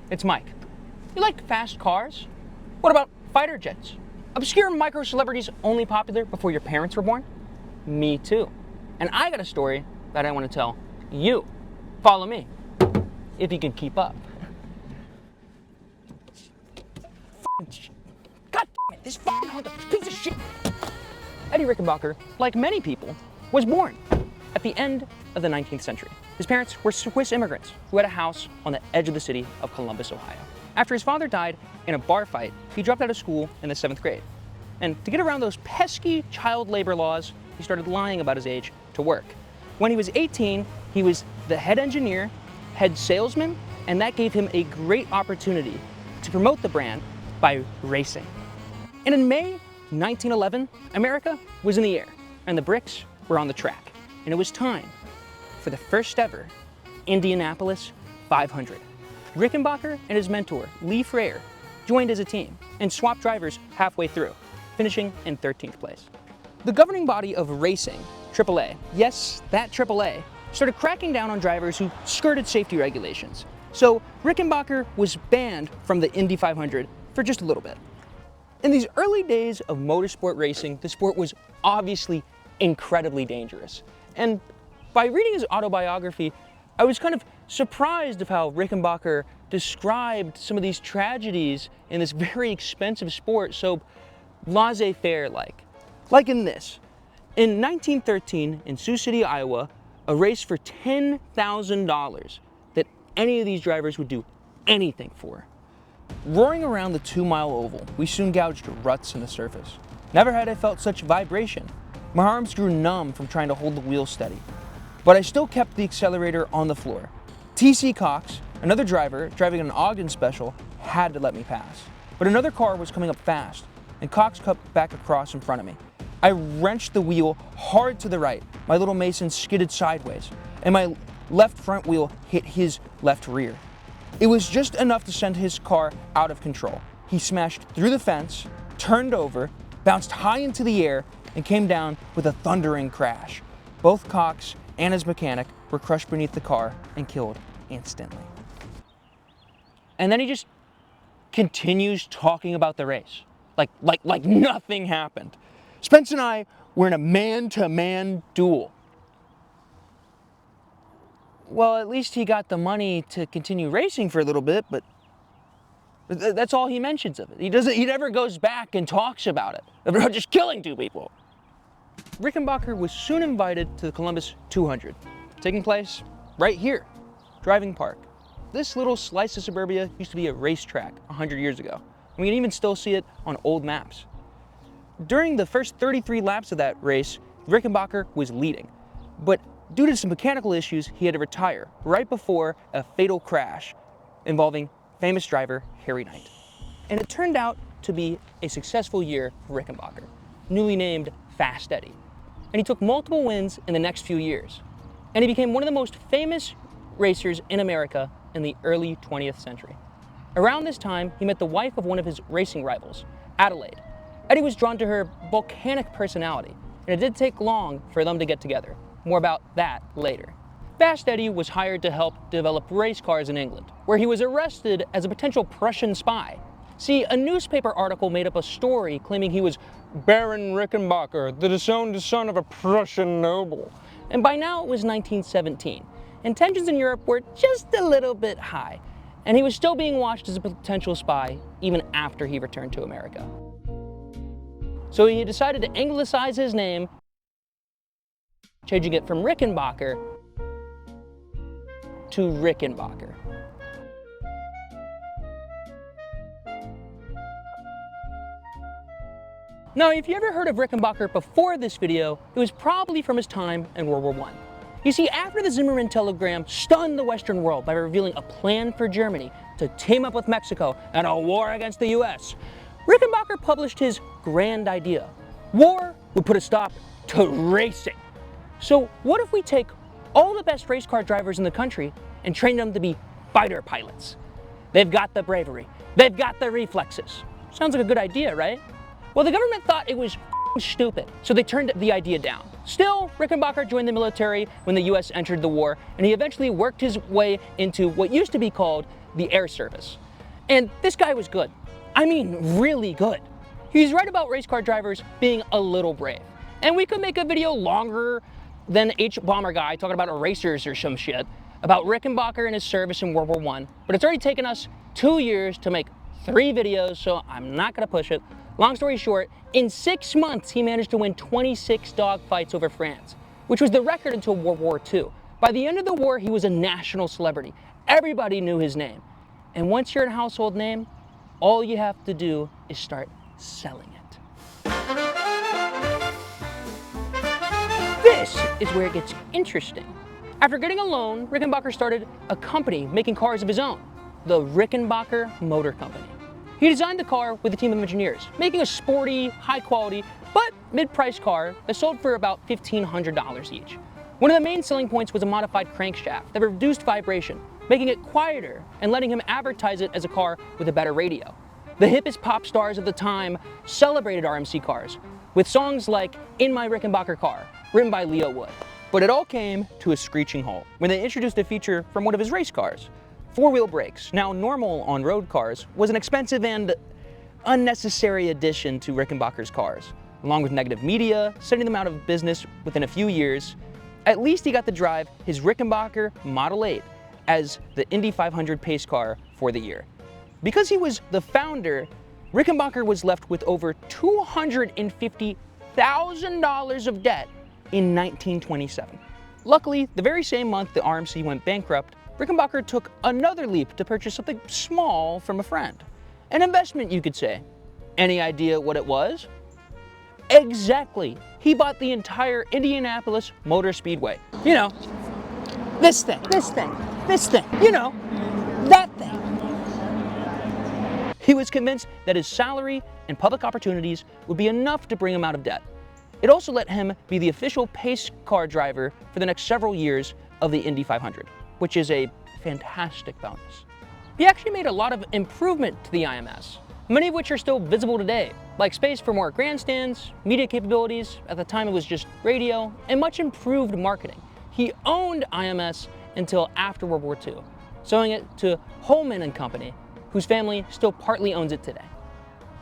it's Mike. You like fast cars? What about fighter jets? Obscure micro-celebrities only popular before your parents were born? Me too. And I got a story that I want to tell you. Follow me, if you can keep up. God damn it, this fucking hunk of piece of shit! Eddie Rickenbacker, like many people, was born at the end of the 19th century. His parents were Swiss immigrants who had a house on the edge of the city of Columbus, Ohio. After his father died in a bar fight, he dropped out of school in the 7th grade. And to get around those pesky child labor laws, he started lying about his age to work. When he was 18, he was the head engineer, head salesman, and that gave him a great opportunity to promote the brand by racing. And in May 1911, America was in the air, and the bricks were on the track. And it was time for the first ever Indianapolis 500. Rickenbacker and his mentor, Lee Freyer, joined as a team and swapped drivers halfway through, finishing in 13th place. The governing body of racing, AAA, yes, that AAA, started cracking down on drivers who skirted safety regulations. So Rickenbacker was banned from the Indy 500 for just a little bit. In these early days of motorsport racing, the sport was obviously incredibly dangerous. And by reading his autobiography, I was kind of surprised of how Rickenbacker described some of these tragedies in this very expensive sport so laissez-faire like. Like in this. In 1913, in Sioux City, Iowa, a race for $10,000 that any of these drivers would do anything for. Roaring around the 2-mile oval, we soon gouged ruts in the surface. Never had I felt such vibration. My arms grew numb from trying to hold the wheel steady. But I still kept the accelerator on the floor. T.C. Cox, another driver driving an Ogden special, had to let me pass. But another car was coming up fast, and Cox cut back across in front of me. I wrenched the wheel hard to the right. My little Mason skidded sideways, and my left front wheel hit his left rear. It was just enough to send his car out of control. He smashed through the fence, turned over, bounced high into the air, and came down with a thundering crash. Both Cox and his mechanic were crushed beneath the car and killed instantly. And then he just continues talking about the race, like nothing happened. Spence and I were in a man-to-man duel. Well, at least he got the money to continue racing for a little bit, but that's all he mentions of it. He never goes back and talks about it, about just killing 2 people. Rickenbacker was soon invited to the Columbus 200, taking place right here, Driving Park. This little slice of suburbia used to be a racetrack 100 years ago. We can even still see it on old maps. During the first 33 laps of that race, Rickenbacker was leading, but due to some mechanical issues, he had to retire right before a fatal crash involving famous driver Harry Knight. And it turned out to be a successful year for Rickenbacker, newly named Fast Eddie. And he took multiple wins in the next few years. And he became one of the most famous racers in America in the early 20th century. Around this time, he met the wife of one of his racing rivals, Adelaide. Eddie was drawn to her volcanic personality, and it didn't take long for them to get together. More about that later. Fast Eddie was hired to help develop race cars in England, where he was arrested as a potential Prussian spy. See, a newspaper article made up a story claiming he was Baron Rickenbacker, the disowned son of a Prussian noble. And by now it was 1917, and tensions in Europe were just a little bit high, and he was still being watched as a potential spy even after he returned to America. So he decided to anglicize his name, changing it from Rickenbacker to Rickenbacker. Now, if you ever heard of Rickenbacker before this video, it was probably from his time in World War I. You see, after the Zimmermann telegram stunned the Western world by revealing a plan for Germany to team up with Mexico in a war against the US, Rickenbacker published his grand idea. War would put a stop to racing. So what if we take all the best race car drivers in the country and train them to be fighter pilots? They've got the bravery, they've got the reflexes. Sounds like a good idea, right? Well, the government thought it was stupid, so they turned the idea down. Still, Rickenbacker joined the military when the US entered the war, and he eventually worked his way into what used to be called the Air Service. And this guy was good. I mean, really good. He's right about race car drivers being a little brave. And we could make a video longer than H-Bomber guy talking about erasers or some shit about Rickenbacker and his service in World War I, but it's already taken us 2 years to make 3 videos, so I'm not gonna push it. Long story short, in 6 months, he managed to win 26 dogfights over France, which was the record until World War II. By the end of the war, he was a national celebrity. Everybody knew his name. And once you're a household name, all you have to do is start selling it. This is where it gets interesting. After getting a loan, Rickenbacker started a company making cars of his own, the Rickenbacker Motor Company. He designed the car with a team of engineers, making a sporty, high-quality, but mid-priced car that sold for about $1,500 each. One of the main selling points was a modified crankshaft that reduced vibration, making it quieter and letting him advertise it as a car with a better radio. The hippest pop stars of the time celebrated RMC cars with songs like In My Rickenbacker Car, written by Leo Wood. But it all came to a screeching halt when they introduced a feature from one of his race cars. 4-wheel brakes, now normal on road cars, was an expensive and unnecessary addition to Rickenbacker's cars. Along with negative media, sending them out of business within a few years, at least he got to drive his Rickenbacker Model 8 as the Indy 500 pace car for the year. Because he was the founder, Rickenbacker was left with over $250,000 of debt in 1927. Luckily, the very same month the RMC went bankrupt, Rickenbacker took another leap to purchase something small from a friend. An investment, you could say. Any idea what it was? Exactly. He bought the entire Indianapolis Motor Speedway. You know, this thing, you know, that thing. He was convinced that his salary and public opportunities would be enough to bring him out of debt. It also let him be the official pace car driver for the next several years of the Indy 500, which is a fantastic bonus. He actually made a lot of improvement to the IMS, many of which are still visible today, like space for more grandstands, media capabilities, at the time it was just radio, and much improved marketing. He owned IMS until after World War II, selling it to Holman and Company, whose family still partly owns it today.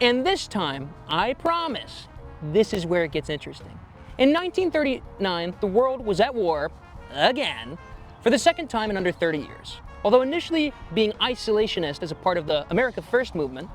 And this time, I promise, this is where it gets interesting. In 1939, the world was at war, again, for the second time in under 30 years. Although initially being isolationist as a part of the America First movement,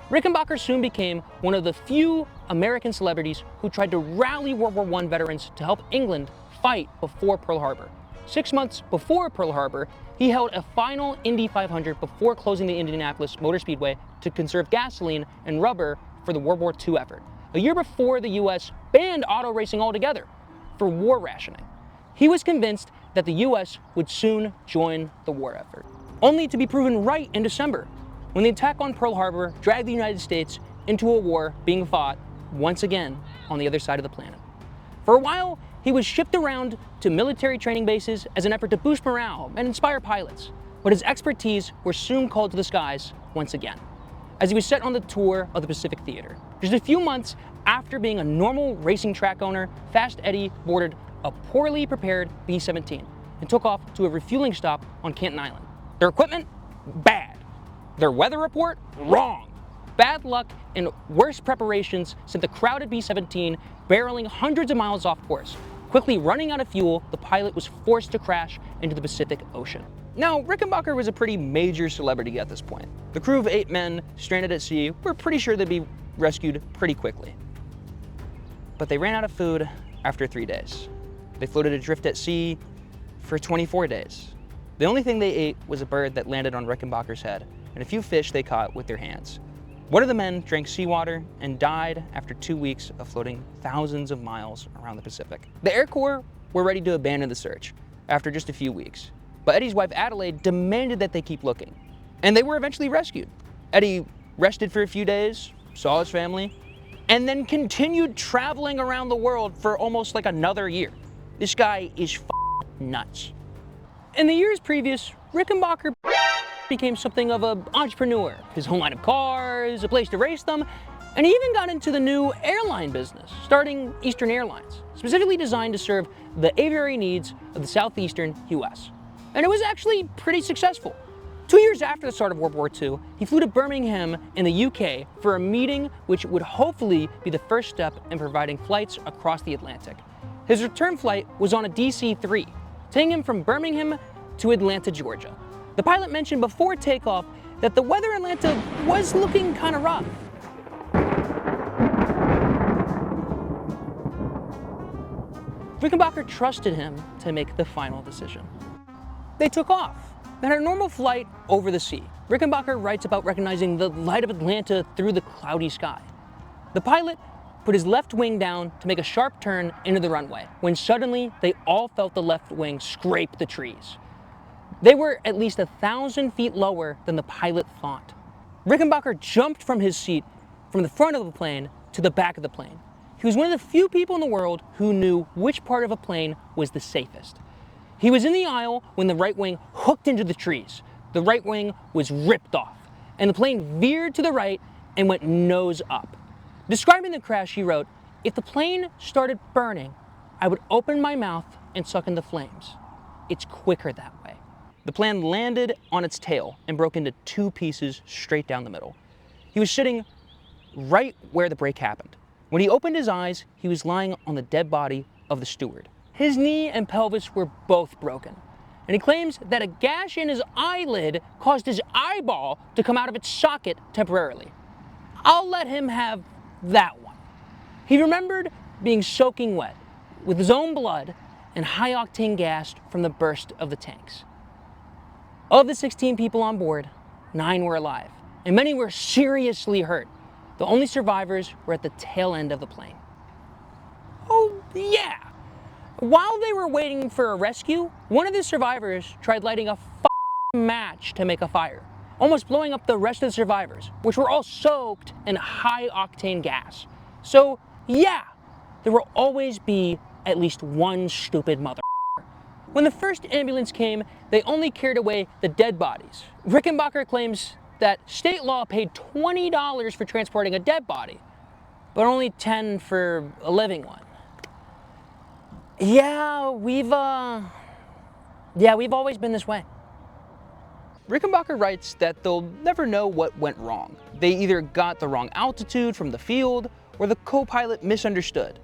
Rickenbacker soon became one of the few American celebrities who tried to rally World War I veterans to help England fight before Pearl Harbor. 6 months before Pearl Harbor, he held a final Indy 500 before closing the Indianapolis Motor Speedway to conserve gasoline and rubber for the World War II effort, a year before the US banned auto racing altogether for war rationing. He was convinced that the US would soon join the war effort, only to be proven right in December, when the attack on Pearl Harbor dragged the United States into a war being fought once again on the other side of the planet. For a while, he was shipped around to military training bases as an effort to boost morale and inspire pilots, but his expertise were soon called to the skies once again, as he was set on the tour of the Pacific Theater. Just a few months after being a normal racing track owner, Fast Eddie boarded a poorly prepared B-17 and took off to a refueling stop on Canton Island. Their equipment? Bad. Their weather report? Wrong. Bad luck and worse preparations sent the crowded B-17 barreling hundreds of miles off course. Quickly running out of fuel, the pilot was forced to crash into the Pacific Ocean. Now, Rickenbacker was a pretty major celebrity at this point. The crew of 8 men stranded at sea were pretty sure they'd be rescued pretty quickly. But they ran out of food after 3 days. They floated adrift at sea for 24 days. The only thing they ate was a bird that landed on Rickenbacker's head and a few fish they caught with their hands. One of the men drank seawater and died after 2 weeks of floating thousands of miles around the Pacific. The Air Corps were ready to abandon the search after just a few weeks, but Eddie's wife Adelaide demanded that they keep looking, and they were eventually rescued. Eddie rested for a few days, saw his family, and then continued traveling around the world for almost like another year. This guy is nuts. In the years previous, Rickenbacker became something of an entrepreneur. His own line of cars, a place to race them, And he even got into the new airline business, starting Eastern Airlines, specifically designed to serve the aviary needs of the southeastern US. And it was actually pretty successful. 2 years after the start of World War II, he flew to Birmingham in the UK for a meeting which would hopefully be the first step in providing flights across the Atlantic. His return flight was on a DC-3, taking him from Birmingham to Atlanta, Georgia. The pilot mentioned before takeoff that the weather in Atlanta was looking kind of rough. Rickenbacker trusted him to make the final decision. They took off. They had a normal flight over the sea. Rickenbacker writes about recognizing the light of Atlanta through the cloudy sky. The pilot put his left wing down to make a sharp turn into the runway, when suddenly they all felt the left wing scrape the trees. They were at least 1,000 feet lower than the pilot thought. Rickenbacker jumped from his seat from the front of the plane to the back of the plane. He was one of the few people in the world who knew which part of a plane was the safest. He was in the aisle when the right wing hooked into the trees. The right wing was ripped off, and the plane veered to the right and went nose up. Describing the crash, he wrote, "If the plane started burning, I would open my mouth and suck in the flames. It's quicker that way." The plane landed on its tail and broke into two pieces straight down the middle. He was sitting right where the break happened. When he opened his eyes, he was lying on the dead body of the steward. His knee and pelvis were both broken, and he claims that a gash in his eyelid caused his eyeball to come out of its socket temporarily. I'll let him have that one. He remembered being soaking wet with his own blood and high-octane gas from the burst of the tanks. Of the 16 people on board, 9 were alive, and many were seriously hurt. The only survivors were at the tail end of the plane. Oh, yeah! While they were waiting for a rescue, one of the survivors tried lighting a match to make a fire, almost blowing up the rest of the survivors, which were all soaked in high-octane gas. So, yeah, there will always be at least one stupid mother. When the first ambulance came, they only carried away the dead bodies. Rickenbacker claims that state law paid $20 for transporting a dead body, but only $10 for a living one. Yeah, we've always been this way. Rickenbacker writes that they'll never know what went wrong. They either got the wrong altitude from the field, or the co-pilot misunderstood.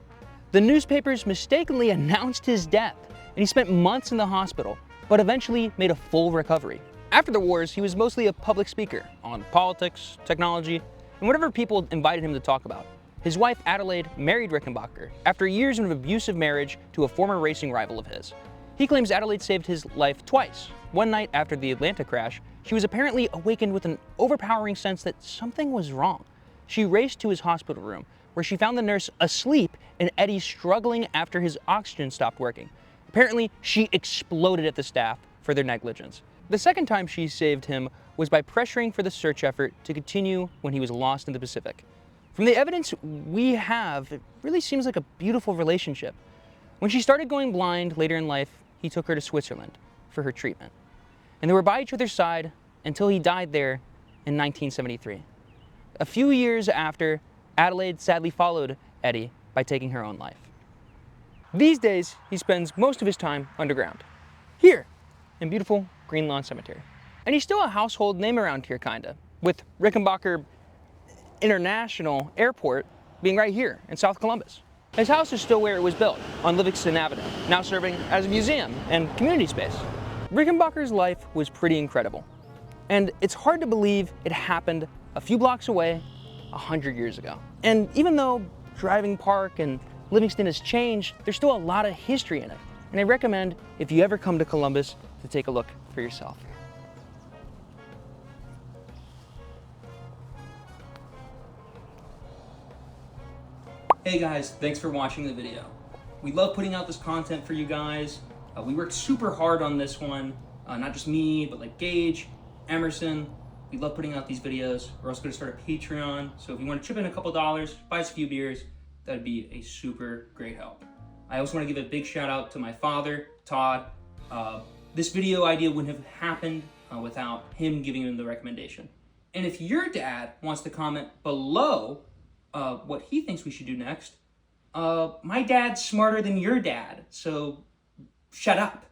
The newspapers mistakenly announced his death, and he spent months in the hospital, but eventually made a full recovery. After the wars, he was mostly a public speaker on politics, technology, and whatever people invited him to talk about. His wife Adelaide married Rickenbacker after years of an abusive marriage to a former racing rival of his. He claims Adelaide saved his life twice. One night after the Atlanta crash, she was apparently awakened with an overpowering sense that something was wrong. She raced to his hospital room, where she found the nurse asleep and Eddie struggling after his oxygen stopped working. Apparently, she exploded at the staff for their negligence. The second time she saved him was by pressuring for the search effort to continue when he was lost in the Pacific. From the evidence we have, it really seems like a beautiful relationship. When she started going blind later in life, he took her to Switzerland for her treatment. And they were by each other's side until he died there in 1973. A few years after, Adelaide sadly followed Eddie by taking her own life. These days, he spends most of his time underground, here in beautiful Greenlawn Cemetery. And he's still a household name around here, kinda, with Rickenbacker International Airport being right here in South Columbus. His house is still where it was built, on Livingston Avenue, now serving as a museum and community space. Rickenbacker's life was pretty incredible, and it's hard to believe it happened a few blocks away 100 years ago. And even though Driving Park and Livingston has changed, there's still a lot of history in it, and I recommend, if you ever come to Columbus, to take a look for yourself. Hey guys, thanks for watching the video. We love putting out this content for you guys. We worked super hard on this one, not just me, but like Gage, Emerson. We love putting out these videos. We're also gonna start a Patreon, so if you wanna chip in a couple dollars, buy us a few beers, that'd be a super great help. I also wanna give a big shout out to my father, Todd. This video idea wouldn't have happened without him giving him the recommendation. And if your dad wants to comment below what he thinks we should do next. My dad's smarter than your dad, so shut up.